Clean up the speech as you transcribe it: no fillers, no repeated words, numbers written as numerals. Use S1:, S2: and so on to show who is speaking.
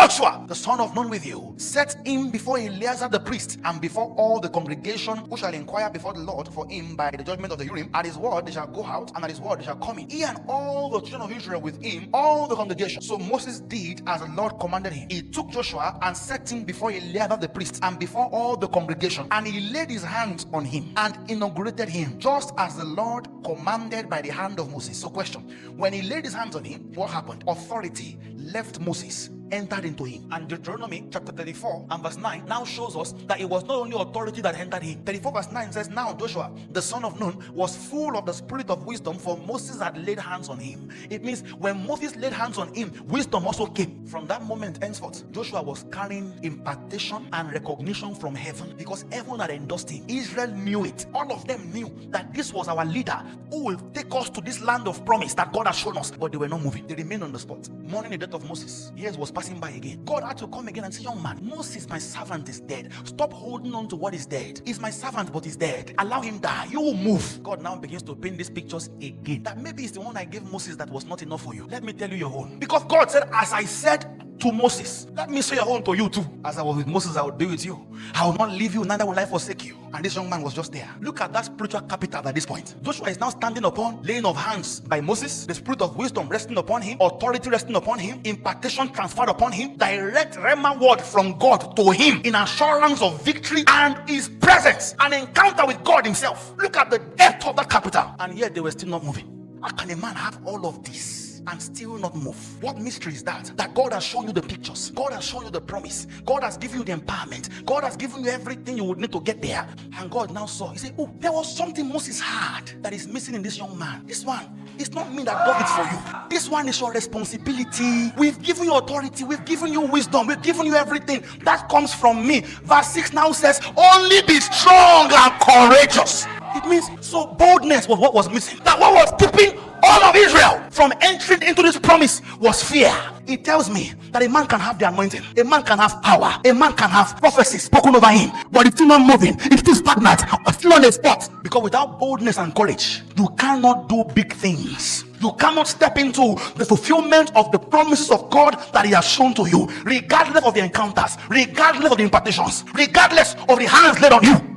S1: Joshua, the son of Nun, with you. Set him before Eleazar the priest, and before all the congregation, who shall inquire before the Lord for him by the judgment of the Urim. At his word they shall go out, and at his word they shall come in. He and all the children of Israel with him, all the congregation. So Moses did as the Lord commanded him. He took Joshua and set him before Eleazar the priest, and before all the congregation. And he laid his hands on him, and inaugurated him, just as the Lord commanded by the hand of Moses. So question, when he laid his hands on him, what happened? Authority left Moses, entered into him. And Deuteronomy chapter 34 and verse 9 now shows us that it was not only authority that entered him. 34 verse 9 says, now Joshua, the son of Nun, was full of the spirit of wisdom, for Moses had laid hands on him. It means when Moses laid hands on him, wisdom also came. From that moment henceforth, Joshua was carrying impartation and recognition from heaven, because heaven had endorsed him. Israel knew it. All of them knew that this was our leader who will take us to this land of promise that God has shown us. But they were not moving. They remained on the spot. Mourning the death of Moses. Years was passing by again. God had to come again and say, young man, Moses, my servant, is dead. Stop holding on to what is dead. He's my servant, but he's dead. Allow him die. You will move. God now begins to paint these pictures again. That maybe it's the one I gave Moses that was not enough for you. Let me tell you your own. Because God said, as I said to Moses, let me say your own to you too. As I was with Moses, I will be with you. I will not leave you, neither will I forsake you. And this young man was just there. Look at that spiritual capital at this point. Joshua is now standing upon laying of hands by Moses, the spirit of wisdom resting upon him, authority resting upon him, impartation transferred upon him, direct rhema word from God to him in assurance of victory and his presence, an encounter with God himself. Look at the depth of that capital. And yet they were still not moving. How can a man have all of this and still not move? What mystery is that? That God has shown you the pictures, God has shown you the promise, God has given you the empowerment, God has given you everything you would need to get there. And God now saw, he said, oh, there was something Moses had that is missing in this young man. This one, it's not me that does it for you. This one is your responsibility. We've given you authority, we've given you wisdom, we've given you everything that comes from me. Verse 6 now says, only be strong and courageous. It means, so boldness was what was missing. That what was keeping all of Israel from entering into this promise was fear. It tells me that a man can have the anointing, a man can have power, a man can have prophecy spoken over him, but it's still not moving, it's still stagnant, it's still on the spot. Because without boldness and courage, you cannot do big things. You cannot step into the fulfillment of the promises of God that he has shown to you, regardless of the encounters, regardless of the impartations, regardless of the hands laid on you.